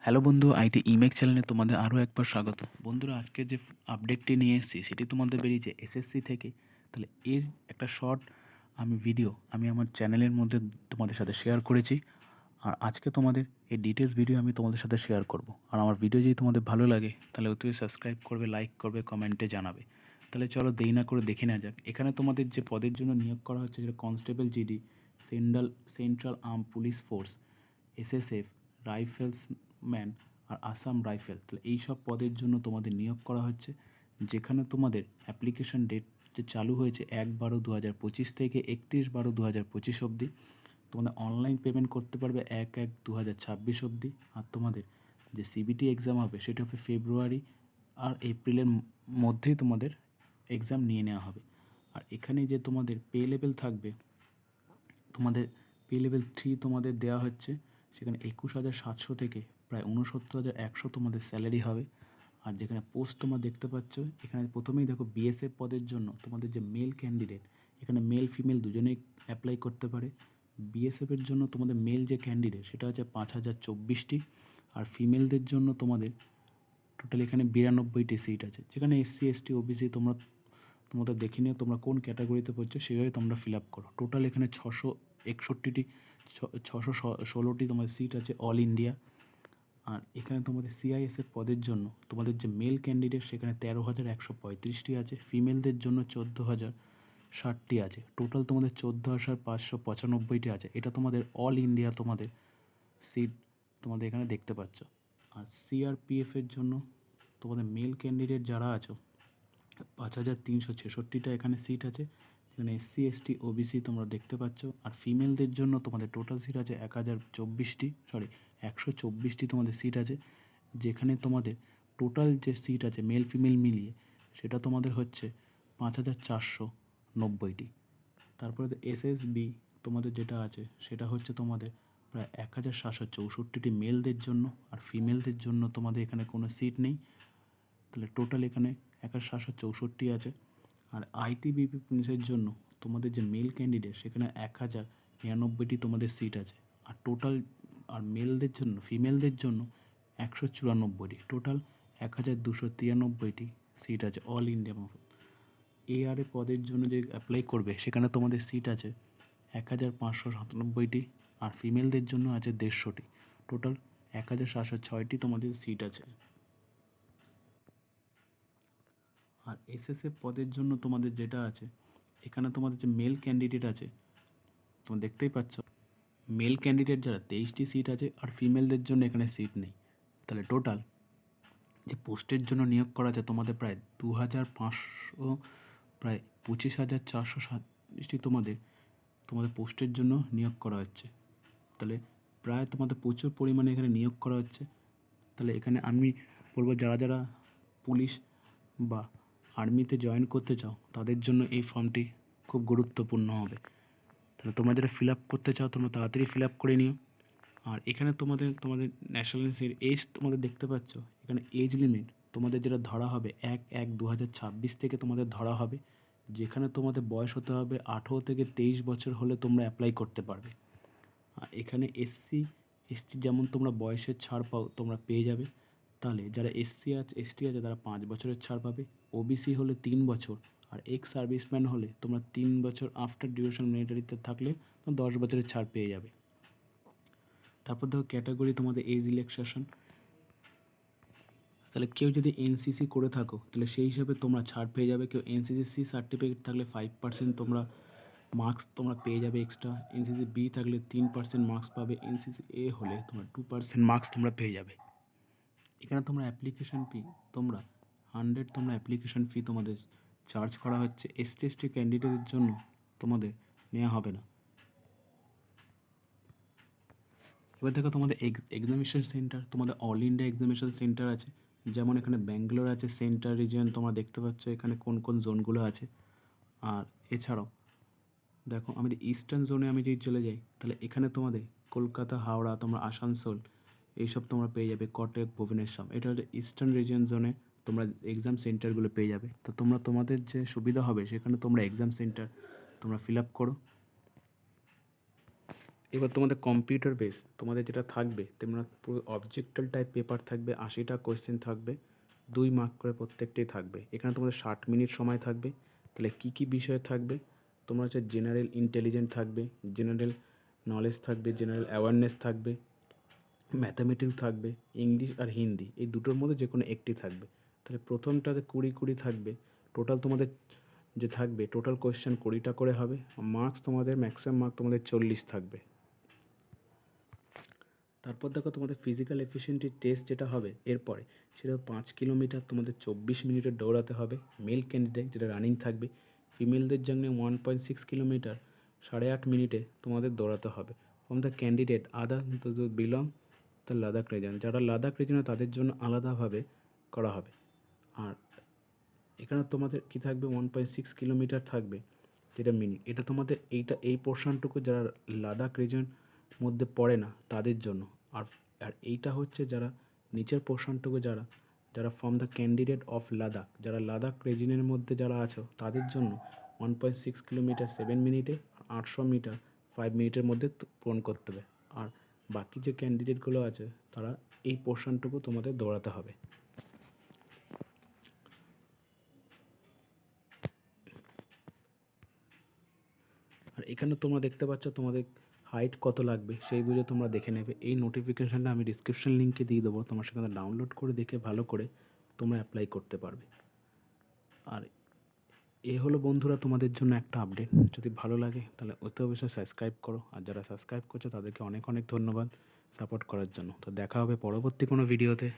Hello বন্ধু, IT ইমেক চ্যানেলে তোমাদের আরও একবার স্বাগত। বন্ধুরা, আজকে যে আপডেটটি নিয়ে এসেছি সেটি তোমাদের বেরিয়েছে এসএসসি থেকে। তাহলে এর একটা শর্ট ভিডিও আমি আমার চ্যানেলের মধ্যে তোমাদের সাথে শেয়ার করেছি। আর আজকে তোমাদের এই ডিটেলস ভিডিও আমি তোমাদের সাথে শেয়ার করব। আর আমার ভিডিও যদি তোমাদের ভালো লাগে তাহলে অবশ্যই সাবস্ক্রাইব করবে, লাইক করবে, কমেন্টে জানাবে। তাহলে চলো দেরি না করে দেখে নেওয়া যাক। এখানে তোমাদের যে পদের জন্য নিয়োগ করা হচ্ছে যেটা constable GD, central arm police force, SSF, rifleman আর আসাম রাইফেল। তাহলে এই সব পদের জন্য তোমাদের নিয়োগ করা হচ্ছে, যেখানে তোমাদের অ্যাপ্লিকেশন ডেট যে চালু হয়েছে 1/12/2025 থেকে 31/12/2025 অবধি। তোমাদের অনলাইন পেমেন্ট করতে পারবে 1/1/2026 অবধি। আর তোমাদের যে সিবিটি এক্সাম হবে সেটা হবে ফেব্রুয়ারি আর এপ্রিলের মধ্যেই তোমাদের এক্সাম নিয়ে নেওয়া হবে। আর এখানে যে তোমাদের পে লেভেল থাকবে, তোমাদের পে লেভেল 3 তোমাদের দেওয়া হচ্ছে, সেখানে 21,700 থেকে প্রায় 69,100 তোমাদের স্যালারি হবে। আর যেখানে পোস্ট তোমরা দেখতে পাচ্ছ, এখানে প্রথমেই দেখো বিএসএফ পদের জন্য তোমাদের যে মেল ক্যান্ডিডেট, এখানে মেল ফিমেল দুজনেই অ্যাপ্লাই করতে পারে। বিএসএফের জন্য তোমাদের মেল যে ক্যান্ডিডেট সেটা হচ্ছে 5,024টি, আর ফিমেলদের জন্য তোমাদের টোটাল এখানে 92টি সিট আছে। যেখানে এসসি এসটি ওবিসি তোমাদের দেখে নিও তোমরা কোন ক্যাটাগরিতে পড়ছো, সেভাবে তোমরা ফিল আপ করো। টোটাল এখানে 661টি 616টি তোমাদের সিট আছে অল ইন্ডিয়া। আর এখানে তোমাদের সিআইএসএফ পদের জন্য তোমাদের যে মেল ক্যান্ডিডেট সেখানে 13,135টি আছে, ফিমেলদের জন্য 14,060টি আছে। টোটাল তোমাদের 14,595টি আছে। এটা তোমাদের অল ইন্ডিয়া তোমাদের সিট তোমাদের এখানে দেখতে পাচ্ছ। আর সিআরপিএফের জন্য তোমাদের মেল ক্যান্ডিডেট যারা আছো 5,366টা এখানে সিট আছে, যেখানে এসসি এসটি ওবিসি তোমরা দেখতে পাচ্ছ। আর ফিমেলদের জন্য তোমাদের টোটাল সিট আছে 1,024টি তোমাদের সিট আছে, যেখানে তোমাদের টোটাল যে সিট আছে মেল ফিমেল মিলিয়ে সেটা তোমাদের হচ্ছে 5,490টি। তারপরে এসএসবি তোমাদের যেটা আছে সেটা হচ্ছে তোমাদের প্রায় 1,764টি মেলদের জন্য, আর ফিমেলদের জন্য তোমাদের এখানে কোনো সিট নেই। তাহলে টোটাল এখানে 1,764 আছে। আর আইটিবিপি পুলিশের জন্য তোমাদের যে মেল ক্যান্ডিডেট সেখানে 1,099টি তোমাদের সিট আছে। আর টোটাল আর মেলদের জন্য ফিমেলদের জন্য 194টি, টোটাল 1,293টি সিট আছে অল ইন্ডিয়া মতো। এআরএ পদের জন্য যে অ্যাপ্লাই করবে সেখানে তোমাদের সিট আছে 1,597টি, আর ফিমেলদের জন্য আছে 150টি, টোটাল 1,706টি তোমাদের সিট আছে। আর এসএসএফ পদের জন্য তোমাদের যেটা আছে, এখানে তোমাদের যে মেল ক্যান্ডিডেট আছে তোমরা দেখতেই পাচ্ছ, মেল ক্যান্ডিডেট যারা 23টি সিট আছে, আর ফিমেলদের জন্য এখানে সিট নেই। তাহলে টোটাল যে পোস্টের জন্য নিয়োগ করা আছে তোমাদের প্রায় 2,500, প্রায় 25,437টি তোমাদের পোস্টের জন্য নিয়োগ করা হচ্ছে। তাহলে প্রায় তোমাদের প্রচুর পরিমাণে এখানে নিয়োগ করা হচ্ছে। তাহলে এখানে আমি বলবো যারা যারা পুলিশ বা আর্মিতে জয়েন করতে চাও তাদের জন্য এই ফর্মটি খুব গুরুত্বপূর্ণ হবে। তাহলে তোমরা যারা ফিল আপ করতে চাও তোমরা তাড়াতাড়ি ফিল আপ করে নিও। আর এখানে তোমাদের ন্যাশনালিটির এজ তোমাদের দেখতে পাচ্ছ, এখানে এজ লিমিট তোমাদের যেটা ধরা হবে 1/1/2026 থেকে তোমাদের ধরা হবে, যেখানে তোমাদের বয়স হতে হবে 18 থেকে 23 বছর হলে তোমরা অ্যাপ্লাই করতে পারবে। আর এখানে এসসি এসটি যেমন তোমরা বয়সের ছাড় পাও তোমরা পেয়ে যাবে। তাহলে যারা এসসি আছে এসটি আছে তারা 5 বছরের ছাড় পাবে, ওবিসি হলে 3 বছর, আর এক্স সার্ভিসম্যান হলে তোমরা 3 বছর আফটার ডিউরেশন মিলিটারিতে থাকলে তোমরা 10 বছরের ছাড় পেয়ে যাবে। তারপর দেখো ক্যাটাগরি তোমাদের এজ রিল্যাক্সেশন। তাহলে কেউ যদি এনসিসি করে থাকো তাহলে সেই হিসাবে তোমরা ছাড় পেয়ে যাবে। কেউ এনসিসি সি সার্টিফিকেট থাকলে 5% তোমরা মার্কস তোমরা পেয়ে যাবে এক্সট্রা। এনসিসি বি থাকলে 3% মার্কস পাবে। এনসিসি এ হলে তোমরা 2% মার্কস তোমরা পেয়ে যাবে। এখানে তোমরা অ্যাপ্লিকেশান ফি তোমরা 100 তোমরা অ্যাপ্লিকেশান ফি তোমাদের চার্জ করা হচ্ছে। এসটি এসটি ক্যান্ডিডেটের জন্য তোমাদের নেওয়া হবে না। এবার দেখো তোমাদের এক্সামিনেশন সেন্টার, তোমাদের অল ইন্ডিয়া এক্সামিনেশন সেন্টার আছে। যেমন এখানে ব্যাঙ্গালোর আছে সেন্টার রিজিয়ন, তোমরা দেখতে পাচ্ছ এখানে কোন কোন জোনগুলো আছে। আর এছাড়াও দেখো আমাদের ইস্টার্ন জোনে আমি যদি চলে যাই তাহলে এখানে তোমাদের কলকাতা, হাওড়া, তোমরা আসানসোল এইসব তোমরা পেয়ে যাবে, কটক, ভুবনেশ্বর। এটা হচ্ছে ইস্টার্ন রিজিয়ন জোনে তোমরা এক্সাম সেন্টারগুলো পেয়ে যাবে। তো তোমরা তোমাদের যে সুবিধা হবে সেখানে তোমরা এক্সাম সেন্টার তোমরা ফিল আপ করো। এবার তোমাদের কম্পিউটার বেস তোমাদের যেটা থাকবে তোমরা পুরো অবজেক্টাল টাইপ পেপার থাকবে, 80টা কোয়েশ্চেন থাকবে, 2 মার্ক করে প্রত্যেকটাই থাকবে। এখানে তোমাদের 60 মিনিট সময় থাকবে। তাহলে কী কী বিষয় থাকবে? তোমরা হচ্ছে জেনারেল ইন্টেলিজেন্স থাকবে, জেনারেল নলেজ থাকবে, জেনারেল অ্যাওয়ারনেস থাকবে, ম্যাথামেটিক্স থাকবে, ইংলিশ আর হিন্দি, এই দুটোর মধ্যে যে কোনো একটি থাকবে। তাহলে প্রথমটাতে 20 থাকবে। টোটাল তোমাদের যে থাকবে টোটাল কোয়েশ্চেন 20টা করে হবে। মার্কস তোমাদের ম্যাক্সিমাম মার্ক তোমাদের 40 থাকবে। তারপর দেখো তোমাদের ফিজিক্যাল এফিসিয়েন্সি টেস্ট যেটা হবে এরপরে, সেটা 5 কিলোমিটার তোমাদের 24 মিনিটে দৌড়াতে হবে মেল ক্যান্ডিডেট, যেটা রানিং থাকবে। ফিমেলদের জন্য 1.6 কিলোমিটার 8.5 মিনিটে তোমাদের দৌড়াতে হবে। From the candidate other belong the Ladakh reason, যারা লাদাখ রিজনে তাদের জন্য আলাদাভাবে করা হবে। আর এখানে তোমাদের কি থাকবে, 1.6 কিলোমিটার থাকবে যেটা মিনিট, এটা তোমাদের এই পোর্শনটুকু যারা লাদাখ রিজন মধ্যে পড়ে না তাদের জন্য। আর আর এইটা হচ্ছে যারা নিচের পোর্শনটুকু যারা যারা from the candidate of Ladakh, যারা লাদাখ রিজনের মধ্যে যারা আছো তাদের জন্য 1.6 কিলোমিটার 7 মিনিটে, 800 মিটার 5 মিনিটের মধ্যে পূরণ করতে হবে। আর বাকি যে ক্যান্ডিডেটগুলো আছে তারা এই পোর্শনটুকু তোমাদের দৌড়াতে হবে। আর এখানে তোমরা দেখতে পাচ্ছ তোমাদের হাইট কত লাগবে সেই বুঝে তোমরা দেখে নেবে। এই নোটিফিকেশানটা আমি ডিসক্রিপশন লিঙ্কে দিয়ে দেবো, তোমার সেখানে ডাউনলোড করে দেখে ভালো করে তোমরা অ্যাপ্লাই করতে পারবে। আর এ হলো বন্ধুরা তোমাদের জন্য একটা আপডেট। যদি ভালো লাগে তাহলে অতি অবশ্যই সাবস্ক্রাইব করো, আর যারা সাবস্ক্রাইব করছো তাদেরকে অনেক অনেক ধন্যবাদ সাপোর্ট করার জন্য। তো দেখা হবে পরবর্তী কোনো ভিডিওতে।